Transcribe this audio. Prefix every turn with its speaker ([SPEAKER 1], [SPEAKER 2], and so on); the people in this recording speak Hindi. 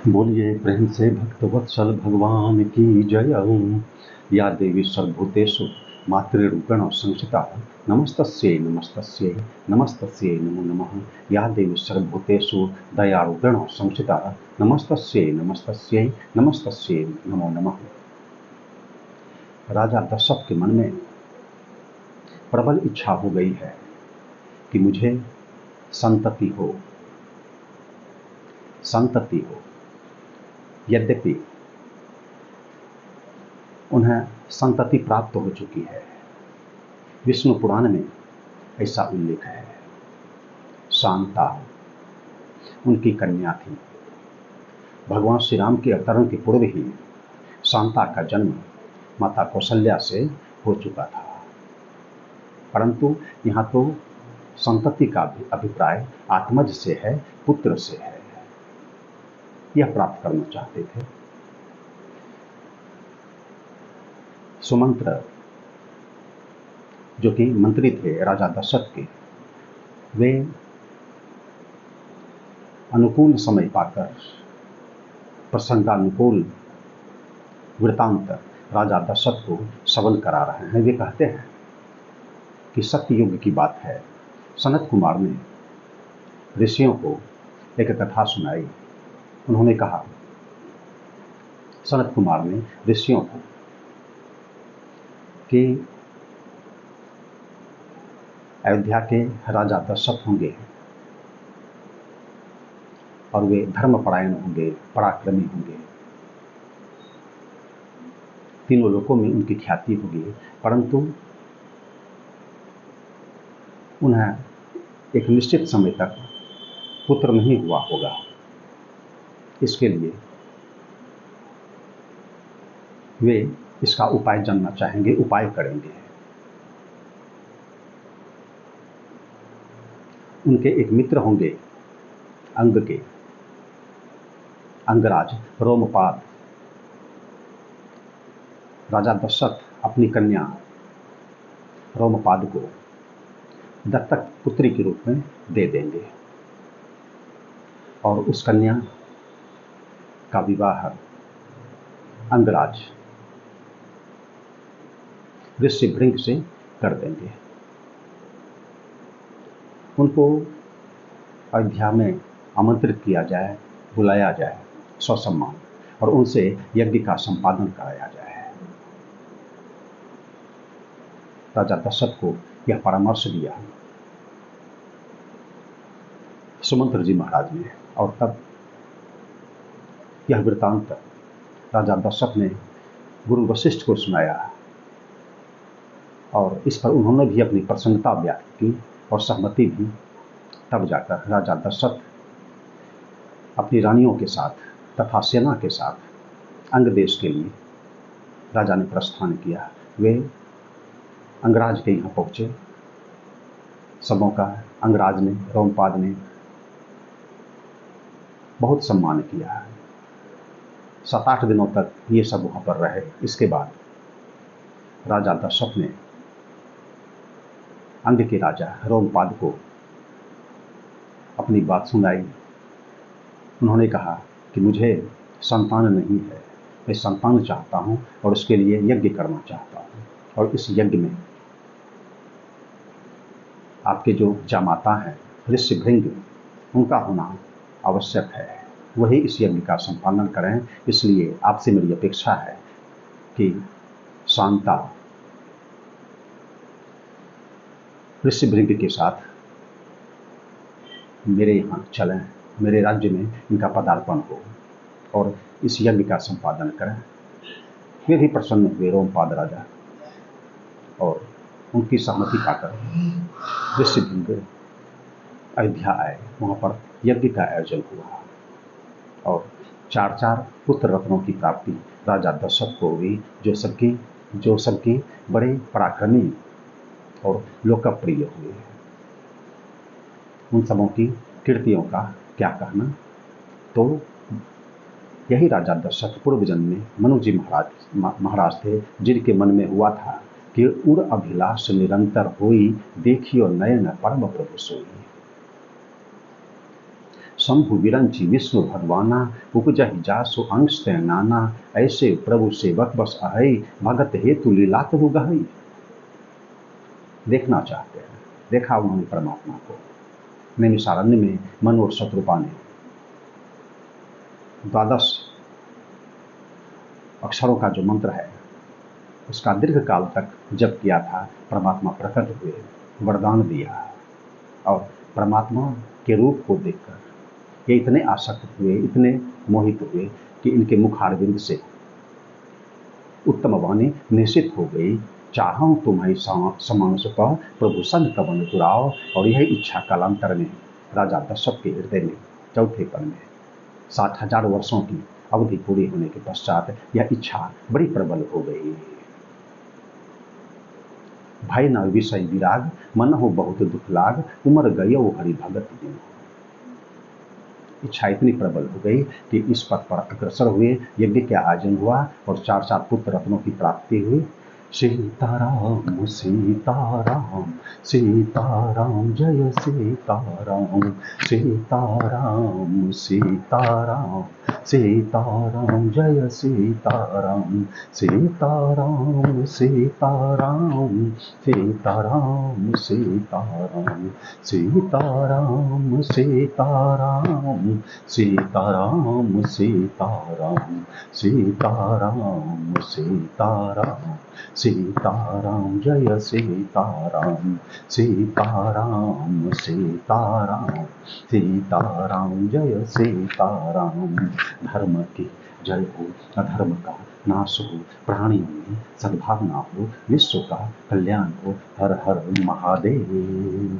[SPEAKER 1] बोलिए प्रेम से भक्तवत्सल भगवान की जय। या देवी सर्वभूतेषु मातृरूपेण संस्थिता नमस्तस्यै नमस्तस्यै नमस्तस्यै नमो नमः। या देवी सर्वभूतेषु दयारूपेण संस्थिता नमस्तस्यै नमस्तस्यै नमस्तस्यै नमो नमः। राजा दशरथ के मन में प्रबल इच्छा हो गई है कि मुझे संतति हो। यद्यपि उन्हें संतति प्राप्त हो चुकी है, विष्णु पुराण में ऐसा उल्लेख है। शांता उनकी कन्या थी। भगवान श्री राम के अवतरण के पूर्व ही शांता का जन्म माता कौशल्या से हो चुका था, परंतु यहाँ तो संतति का भी अभिप्राय आत्मज से है, पुत्र से है। यह प्राप्त करना चाहते थे। सुमंत्र जो कि मंत्री थे राजा दशरथ के, वे अनुकूल समय पाकर प्रसंगानुकूल वृतांत राजा दशरथ को श्रवण करा रहे हैं। वे कहते हैं कि सत्ययुग की बात है। सनत कुमार ने ऋषियों को एक कथा सुनाई। उन्होंने कहा, सनत कुमार ने ऋषियों को, कि अयोध्या के राजा दशरथ होंगे और वे धर्मपरायण होंगे, पराक्रमी होंगे, तीनों लोकों में उनकी ख्याति होगी, परंतु उन्हें एक निश्चित समय तक पुत्र नहीं हुआ होगा। इसके लिए वे इसका उपाय जानना चाहेंगे, उपाय करेंगे। उनके एक मित्र होंगे अंगराज रोमपाद। राजा दशरथ अपनी कन्या रोमपाद को दत्तक पुत्री के रूप में दे देंगे और उस कन्या का विवाह अंगराज ऋषिभृंग से कर देंगे। उनको अयोध्या में आमंत्रित किया जाए, बुलाया जाए ससम्मान, और उनसे यज्ञ का संपादन कराया जाए। राजा दशरथ को यह परामर्श दिया सुमंत्र जी महाराज ने, और तब यह वृतांत राजा दशरथ ने गुरु वशिष्ठ को सुनाया और इस पर उन्होंने भी अपनी प्रसन्नता व्यक्त की और सहमति भी। तब जाकर राजा दशरथ अपनी रानियों के साथ तथा सेना के साथ अंग देश के लिए राजा ने प्रस्थान किया। वे अंगराज के यहाँ पहुंचे। सबों का अंगराज ने, रोमपाद ने बहुत सम्मान किया। 7-8 दिनों तक ये सब वहाँ पर रहे। इसके बाद राजा दशरथ ने अंग के राजा रोमपाद को अपनी बात सुनाई। उन्होंने कहा कि मुझे संतान नहीं है, मैं संतान चाहता हूँ और उसके लिए यज्ञ करना चाहता हूँ, और इस यज्ञ में आपके जो जामाता हैं ऋषिभृंग, उनका होना आवश्यक है। वही इस यज्ञ का संपादन करें। इसलिए आपसे मेरी अपेक्षा है कि शांता ऋषिभृंग के साथ मेरे यहाँ चलें, मेरे राज्य में इनका पदार्पण हो और इस यज्ञ का संपादन करें। वे भी प्रसन्न हुए रोमपाद राजा, और उनकी सहमति पाकर ऋषिभृंग अयोध्या आए। वहाँ पर यज्ञ का आयोजन हुआ और 4 पुत्र रत्नों की प्राप्ति राजा दशरथ को हुई, जो सबकी बड़े पराक्रमी और लोकप्रिय हुए। उन सबों की कीर्तियों का क्या कहना। तो यही राजा दशरथ पूर्व जन्म में मनु जी महाराज थे, जिनके मन में हुआ था कि उड़ अभिलाष निरंतर होई, देखियो नयन परम प्रभु सोई। शंभु विरंची विष्णु भगवाना, उपजहि जासु अंश ते नाना, ऐसे प्रभु सेवक बस अहै, भगत हेतु लीला तरु गहै। देखना चाहते हैं, देखा उन्होंने परमात्मा को। नैमिषारण्य में मनु और शत्रुपा ने 12 अक्षरों का जो मंत्र है उसका दीर्घ काल तक जप किया था। परमात्मा प्रकट हुए, वरदान दिया, और परमात्मा के रूप को देखकर ये इतने आसक्त हुए, इतने मोहित हुए कि इनके मुखारविंद से उत्तम वाणी निश्चित हो गई। चाहूं तुम्हें समांस पर प्रभु सन कवन दुराव। और यह इच्छा कालांतर में राजा दशरथ के हृदय में चौथे पद में 60,000 वर्षों की अवधि पूरी होने के पश्चात यह इच्छा बड़ी प्रबल हो गई। भय न विषय विराग, मन हो बहुत दुख लाग, उमर गयो हरि भगत दिन। इच्छा इतनी प्रबल हो गई कि इस पथ पर अग्रसर हुए, यज्ञ का आयोजन हुआ और 4 पुत्र रत्नों की प्राप्ति हुई। सीताराम सीताराम सीताराम जय सीताराम, सीताराम सीताराम सीताराम जय सीताराम, सीताराम सीताराम सीताराम सीताराम, सीताराम सीताराम सीताराम सीताराम, सीताराम सीताराम सीताराम जय सीताराम, सीताराम सीताराम सीताराम जय सीताराम। धर्म की जय हो, अधर्म का नाश हो, प्राणियों में सद्भावना हो, विश्व का कल्याण हो। हर हर महादेव।